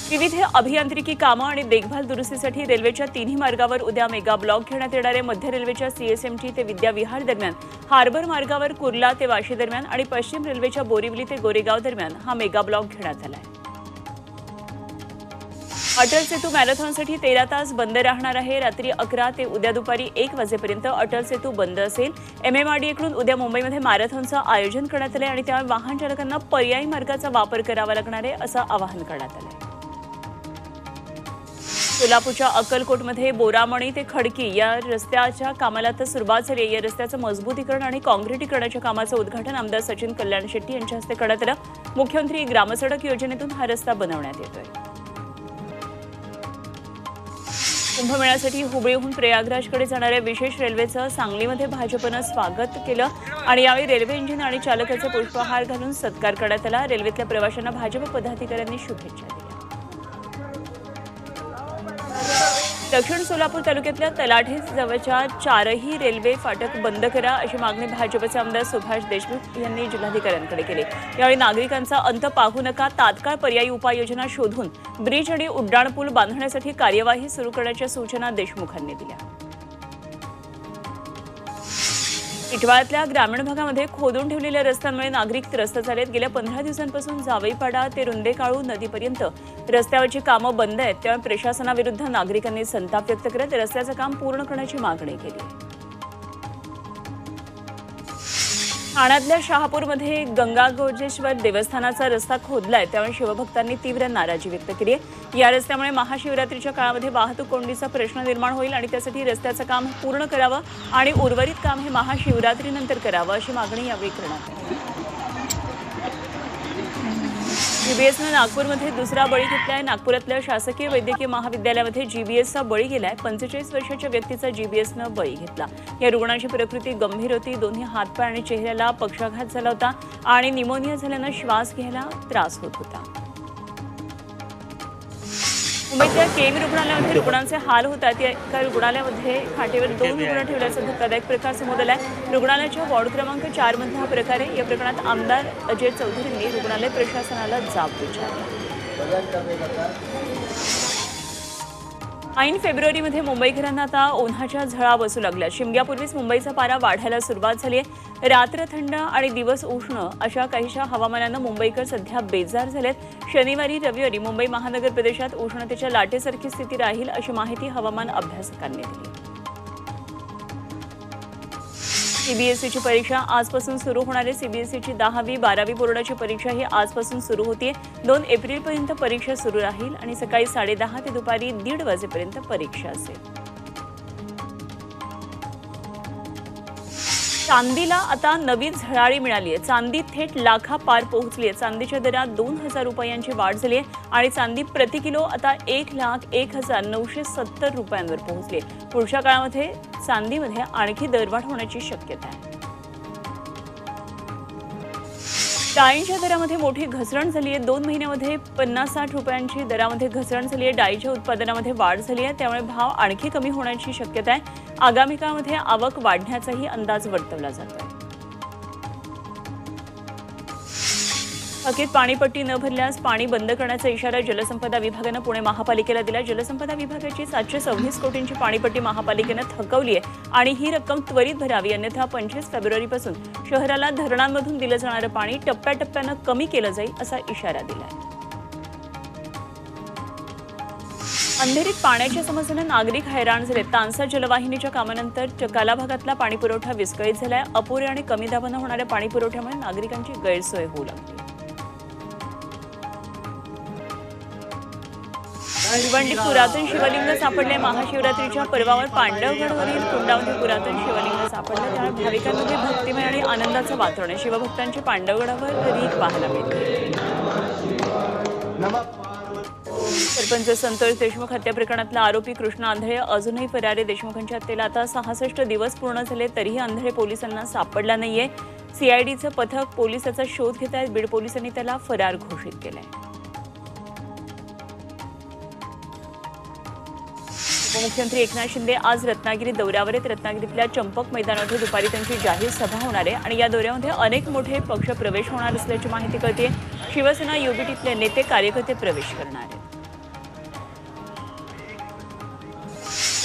विविध अभियांत्रिकी कामं आणि देखभाल दुरुस्तीसाठी रेल्वेच्या तिन्ही मार्गावर उद्या मेगा ब्लॉक घेण्यात येणार आहे। मध्य रेल्वेच्या सीएसएमटी ते विद्या विहार दरम्यान, हार्बर मार्गावर कुर्ला ते वाशी दरम्यान आणि पश्चिम रेल्वेच्या बोरिवली ते गोरेगाव दरम्यान हा मेगा ब्लॉक घेण्यात आला आहे। अटल सेतू मॅरेथॉनसाठी 13 तास बंद राहणार आहे। रात्री 11 ते उद्या दुपारी 1 वाजेपर्यंत अटल सेतू बंद असेल। MMRDAकडून उद्या मुंबईमध्ये मॅरेथॉनचं आयोजन करण्यात आले आणि त्यामुळे वाहन चालकांना पर्यायी मार्गाचा वापर करावा लागणार आहे असं आवाहन करण्यात आलं आहे। सोलापूरच्या अक्कलकोटमध्ये बोरामणी ते खडकी या रस्त्याच्या कामाला तर सुरुवात झाली। या रस्त्याचं मजबूतीकरण आणि काँक्रिटीकरणाच्या कामाचं उद्घाटन आमदार सचिन कल्याण शेट्टी यांच्या हस्ते करण्यात आलं। मुख्यमंत्री ग्रामसडक योजनेतून हा रस्ता बनवण्यात येतोय। कुंभमेळ्यासाठी हुबळीहून प्रयागराजकडे जाणाऱ्या विशेष रेल्वेचं सांगलीमध्ये भाजपनं स्वागत केलं आणि यावेळी रेल्वे इंजिन आणि चालकाचे पुष्पहार घालून सत्कार करण्यात आला। रेल्वेतल्या प्रवाशांना भाजप पदाधिकाऱ्यांनी शुभेच्छा दिल्या। दक्षिण सोलापूर तालुक्यातल्या तलाठी जवळच्या 4ही रेल्वे फाटक बंद करा अशी मागणी भाजपचे आमदार सुभाष देशमुख यांनी जिल्हाधिकाऱ्यांकडे केली। यावेळी नागरिकांचा अंत पाहू नका, तात्काळ पर्यायी उपाययोजना शोधून ब्रिज आणि उड्डाणपूल बांधण्यासाठी कार्यवाही सुरू करण्याच्या सूचना देशमुखांनी दिल्या। इटवाळ्यातल्या ग्रामीण भागामध्ये खोदून ठेवलेल्या रस्त्यांमुळे नागरिक त्रस्त झालेत। गेल्या 15 दिवसांपासून जावईपाडा ते रुंदेकाळू नदीपर्यंत रस्त्यावरची कामं बंद आहेत। त्यामुळे प्रशासनाविरुद्ध नागरिकांनी संताप व्यक्त करत रस्त्याचं काम पूर्ण करण्याची मागणी केली। ठाण्यातल्या शहापूरमध्ये गंगागोजेश्वर देवस्थानाचा रस्ता खोदलाय, त्यामुळे शिवभक्तांनी तीव्र नाराजी व्यक्त केली आहे। या रस्त्यामुळे महाशिवरात्रीच्या काळामध्ये वाहतूक कोंडीचा प्रश्न निर्माण होईल आणि त्यासाठी रस्त्याचं काम पूर्ण करावं आणि उर्वरित काम हे महाशिवरात्रीनंतर करावं अशी मागणी यावेळी करण्यात आली। जीबीएसनं नागपूरमध्ये दुसरा बळी घेतलाय। नागपुरातल्या शासकीय वैद्यकीय महाविद्यालयामध्ये जीबीएसचा बळी गेलाय। 45 वर्षाच्या व्यक्तीचा जीबीएसनं बळी घेतला। या रुग्णाची प्रकृती गंभीर होती। दोन्ही हातपाय आणि चेहऱ्याला पक्षाघात झाला होता आणि निमोनिया झाल्यानं श्वास घ्यायला त्रास होत होता। मुंबईतल्या केम रुग्णालयामध्ये रुग्णांचे हाल होतात। एका रुग्णालयामध्ये खाटेवर 2 रुग्ण ठेवल्याचा धक्कादायक प्रकार समोर आलाय। रुग्णालयाच्या वॉर्ड क्रमांक 4 मधला हा प्रकार आहे। या प्रकरणात आमदार अजय चौधरींनी रुग्णालय प्रशासनाला जाब विचारला। ऐन फेब्रुवारीमध्ये मुंबईकरांना आता उन्हाच्या झळा बसू लागल्या। शिमग्यापूर्वीच मुंबईचा पारा वाढायला सुरुवात झाली आहे। रात्र थंड आणि दिवस उष्ण अशा काहीशा हवामानानं मुंबईकर सध्या बेजार झालेत। शनिवारी रविवारी मुंबई महानगर प्रदेशात उष्णतेच्या लाटेसारखी स्थिती राहील अशी माहिती हवामान अभ्यासकांनी दिली। सीबीएसईची परीक्षा आजपासून सुरू होणार आहे। सीबीएसईची 10वी 12वी बोर्डाची परीक्षा ही आजपासून सुरू होतीये। 2 एप्रिलपर्यंत परीक्षा सुरू राहील आणि सकाळी 10:30 ते दुपारी 1:30 वाजेपर्यंत परीक्षा असेल। चांदीला आता नवी झळाळी मिळाली आहे। चांदी थेट लाखापार पोहोचली आहे। चांदीच्या दरात 2000 रुपयांची वाढ झाली आहे आणि चांदी प्रति किलो आता 1,01,970 रुपयांवर पोहोचली आहे। पुढच्या काळामध्ये चांदीमध्ये आणखी दरवाढ होण्याची शक्यता आहे। डाळींच्या दरामध्ये मोठी घसरण झाली आहे। 2 महिन्यामध्ये 50-60 रुपयांची दरामध्ये घसरण झाली आहे। डाळीच्या उत्पादनामध्ये वाढ झाली आहे, त्यामुळे भाव आणखी कमी होण्याची शक्यता आहे। आगामी काळामध्ये आवक वाढण्याचाही अंदाज वर्तवला जातोय। थकीत पाणीपट्टी न भरल्यास पाणी बंद करण्याचा इशारा जलसंपदा विभागानं पुणे महापालिकेला दिला। जलसंपदा विभागाची 726 कोटींची पाणीपट्टी महापालिकेनं थकवली आहे आणि ही रक्कम त्वरित भरावी, अन्यथा 25 फेब्रुवारीपासून शहराला धरणांमधून दिलं जाणारं पाणी टप्प्याटप्प्यानं कमी केलं जाईल असा इशारा दिला आहे। अंधेरीत पाण्याच्या समस्येनं नागरिक हैराण झाले। तानसा जलवाहिनीच्या कामानंतर चकाला भागातला पाणीपुरवठा विस्कळीत झालाय। अपुऱ्या आणि कमी दाबानं होणाऱ्या पाणीपुरवठ्यामुळे नागरिकांची गैरसोय होऊ लागली। भिवंडीत पुरातन शिवलिंग सापडले। महाशिवरात्रीच्या पर्वावर पांडवगडवरील कुंडामध्ये पुरातन शिवलिंग सापडलं, त्यामुळे भाविकांमध्ये भक्तिमय आणि आनंदाचं वातावरण आहे। शिवभक्तांची पांडवगडावर रीत पाहायला मिळते। सरपंच संतोष देशमुख हत्या प्रकरणातला आरोपी कृष्णा आंधळे अजूनही फरार आहे। देशमुखांच्या हत्येला आता 66 दिवस पूर्ण झाले, तरीही आंधळे पोलिसांना सापडला नाहीये। सीआयडीचं पथक पोलिसाचा शोध घेत आहेत। बीड पोलिसांनी त्याला फरार घोषित केलंय। उपमुख्यमंत्री एकनाथ शिंदे आज रत्नागिरी दौऱ्यावर आहेत। रत्नागिरीतल्या चंपक मैदानामध्ये दुपारी त्यांची जाहीर सभा होणार आहे आणि या दौऱ्यामध्ये अनेक मोठे पक्ष प्रवेश होणार असल्याची माहिती कळते। शिवसेना युबीटीतले नेते कार्यकर्ते प्रवेश करणार आहेत।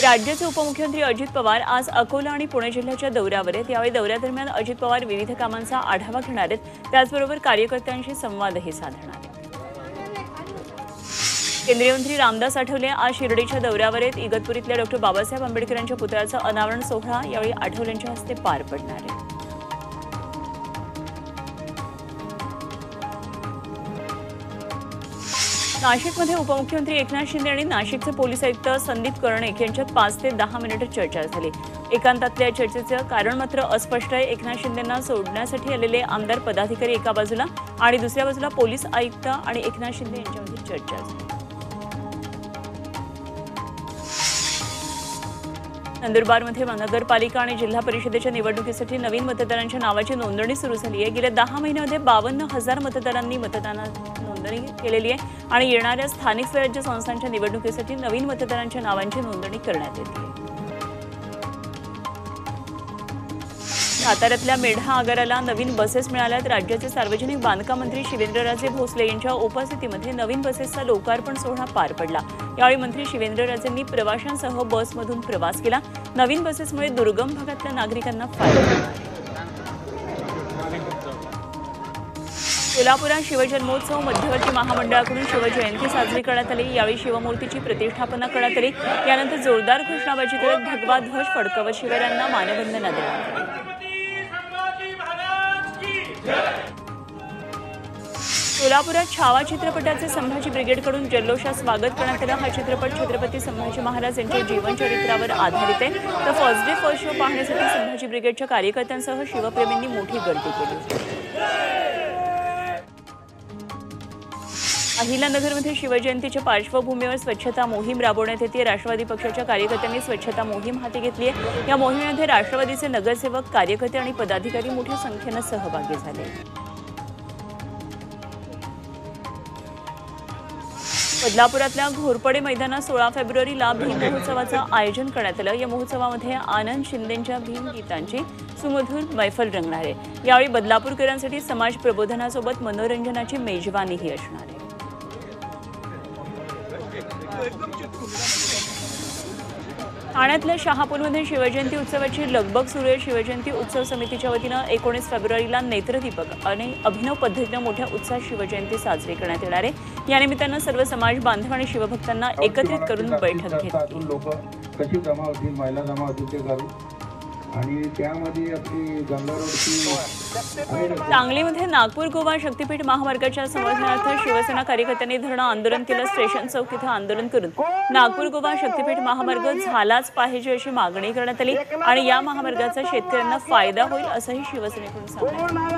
राज्याचे उपमुख्यमंत्री अजित पवार आज अकोला आणि पुणे जिल्ह्याच्या दौऱ्यावर आहेत। यावेळी दौऱ्यादरम्यान अजित पवार विविध कामांचा आढावा घेणार आहेत, त्याचबरोबर कार्यकर्त्यांशी संवादही साधणार आहेत। केंद्रीय मंत्री रामदास आठवले आज शिर्डीच्या दौऱ्यावर आहेत। इगतपुरीतल्या डॉ. बाबासाहेब आंबेडकर यांच्या पुतळ्याचा अनावरण सोहळा यावेळी आठवलेंच्या हस्ते पार पडणार आहे। नाशिकमध्ये उपमुख्यमंत्री एकनाथ शिंदे आणि नाशिकचे पोलीस आयुक्त संदीप कर्णिक यांच्यात 5 ते 10 मिनिटे चर्चा झाली। एकांतातल्या चर्चेचं कारण मात्र अस्पष्ट आहे। एकनाथ शिंदेंना सोडण्यासाठी आलेले आमदार पदाधिकारी एका बाजूला आणि दुसऱ्या बाजूला पोलीस आयुक्त आणि एकनाथ शिंदे यांच्यामध्ये चर्चा झाली। नंदुरबारमध्ये नगरपालिका आणि जिल्हा परिषदेच्या निवडणुकीसाठी नवीन मतदारांच्या नावाची नोंदणी सुरू झाली आहे। गेल्या 10 महिन्यांमध्ये 52,000 मतदारांनी नोंदणी केलेली आहे आणि येणाऱ्या स्थानिक स्वराज्य संस्थांच्या निवडणुकीसाठी नवीन मतदारांच्या नावांची नोंदणी करण्यात येते। साताऱ्यातल्या मेढा आगाराला नवीन बसेस मिळाल्यात। राज्याचे सार्वजनिक बांधकाम मंत्री शिवेंद्रराजे भोसले यांच्या उपस्थितीमध्ये नवीन बसेसचा लोकार्पण सोहळा पार पडला। यावेळी मंत्री शिवेंद्रराजेंनी प्रवाशांसह बसमधून प्रवास केला। नवीन बसेसमुळे दुर्गम भागातल्या नागरिकांना फायदा होणार आहे। सोलापुरात शिवजन्मोत्सव मध्यवर्ती महामंडळाकडून शिवजयंती साजरी करण्यात आली। यावेळी शिवमूर्तीची प्रतिष्ठापना करण्यात आली। यानंतर जोरदार घोषणाबाजी करत भगवा ध्वज फडकवत शिवरायांना मानवंदना देण्यात आली। सोलापुरात छावा चित्रपटाचे संभाजी ब्रिगेडकडून जल्लोषात स्वागत करण्यात आलं। हा चित्रपट छत्रपती संभाजी महाराज यांच्या जीवनचरित्रावर आधारित आहे। तर फर्स्ट डे फर्स्ट शो पाहण्यासाठी संभाजी ब्रिगेडच्या कार्यकर्त्यांसह शिवप्रेमींनी मोठी गर्दी केली। अहिल्यानगरमध्ये शिवजयंतीच्या पार्श्वभूमीवर स्वच्छता मोहीम राबवण्यात येते। राष्ट्रवादी पक्षाच्या कार्यकर्त्यांनी स्वच्छता मोहीम हाती घेतली आहे। या मोहिमेमध्ये राष्ट्रवादीचे नगरसेवक, कार्यकर्ते आणि पदाधिकारी मोठ्या संख्येने सहभागी झाले। बदलापुरातल्या घोरपडे मैदानात 16 फेब्रुवारीला भीम महोत्सवाचं आयोजन करण्यात आलं। या महोत्सवामध्ये आनंद शिंदेंच्या भीम गीतांची सुमधुर मैफल रंगणार आहे। यावेळी बदलापूरकरांसाठी समाज प्रबोधनासोबत मनोरंजनाची मेजवानीही असणार आहे। ठाण्यातल्या शहापूरमध्ये शिवजयंती उत्सवाची लगबग सुरू आहे। शिवजयंती उत्सव समितीच्या वतीनं 19 फेब्रुवारीला नेत्रदीपक आणि अभिनव पद्धतीनं मोठ्या उत्साहात शिवजयंती साजरी करण्यात येणार आहे। या निमित्तानं सर्व समाज बांधव आणि शिवभक्तांना एकत्रित करून बैठक घेतली। लोक कशी जमा होतील, महिला जमा होतील ते करू आणि त्यामध्ये आपली गंगा रोडची सांगलीमध्ये नागपूर गोवा शक्तीपीठ महामार्गाच्या समर्थनार्थ शिवसेना कार्यकर्त्यांनी धरणं आंदोलन केलं। स्टेशन चौक इथं आंदोलन करून नागपूर गोवा शक्तीपीठ महामार्ग झालाच पाहिजे अशी मागणी करण्यात आली आणि या महामार्गाचा शेतकऱ्यांना फायदा होईल असंही शिवसेनेकडून सांगण्यात आलं।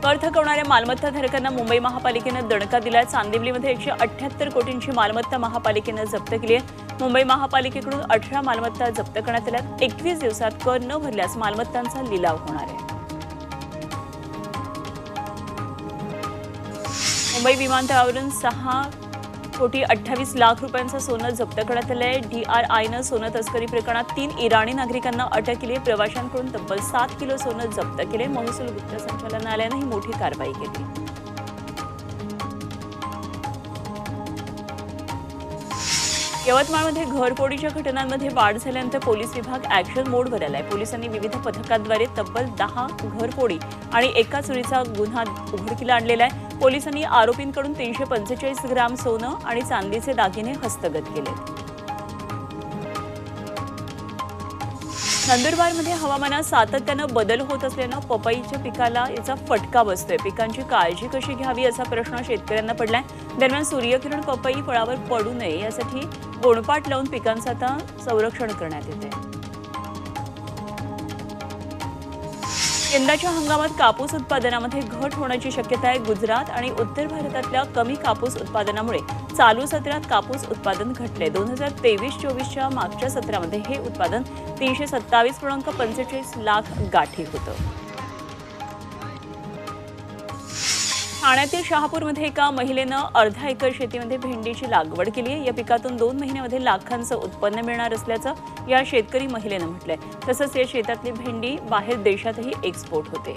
कर थकवणाऱ्या मालमत्ता धारकांना मुंबई महापालिकेनं दणका दिलाय। चांदिवलीमध्ये 178 कोटींची मालमत्ता महापालिकेनं जप्त केली आहे। मुंबई महापालिकेकडून 18 मालमत्ता जप्त करण्यात आल्या। 21 दिवसात कर न भरल्यास मालमत्तांचा लिलाव होणार आहे। मुंबई विमानतळावरून 6,28,00,000 रुपयांचं सोनं जप्त करण्यात आलं आहे। DRIनं सोनं तस्करी प्रकरणात 3 इराणी नागरिकांना अटक केली। प्रवाशांकडून तब्बल 7 किलो सोनं जप्त केले। महसूल गुप्त संचालनालयानं ही मोठी कारवाई केली। यवतमाळमध्ये घरफोडीच्या घटनांमध्ये वाढ झाल्यानंतर पोलीस विभाग ॲक्शन मोडवर आलाय। पोलिसांनी विविध पथकांद्वारे तब्बल 10 घरफोडी आणि एका चोरीचा गुन्हा उघडकीला आणलेला आहे। पोलिसांनी आरोपींकडून 345 ग्राम सोनं आणि चांदीचे दागिने हस्तगत केले। नंदुरबारमध्ये हवामानात सातत्यानं बदल होत असल्यानं पपईच्या पिकाला याचा फटका बसतोय। पिकांची काळजी कशी घ्यावी असा प्रश्न शेतकऱ्यांना पडलाय। दरम्यान सूर्यकिरण पपई फळावर पडू नये यासाठी गोणपाट लावून पिकांचं आता संरक्षण करण्यात येते। यंदाच्या हंगामात कापूस उत्पादनामध्ये घट होण्याची शक्यता आहे। गुजरात आणि उत्तर भारतातल्या कमी कापूस उत्पादनामुळे चालू सत्रात कापूस उत्पादन घटले। 2023-24च्या मागच्या सत्रामध्ये हे उत्पादन 327.45 लाख गाठी होतं। ठाण्यातील शहापूरमध्ये एका महिलेनं अर्धा एकर शेतीमध्ये भेंडीची लागवड केली आहे। या पिकातून 2 महिन्यामध्ये लाखांचं उत्पन्न मिळणार असल्याचं या शेतकरी महिलेनं म्हटलंय। तसंच या शेतातली भेंडी बाहेर देशातही एक्सपोर्ट होते।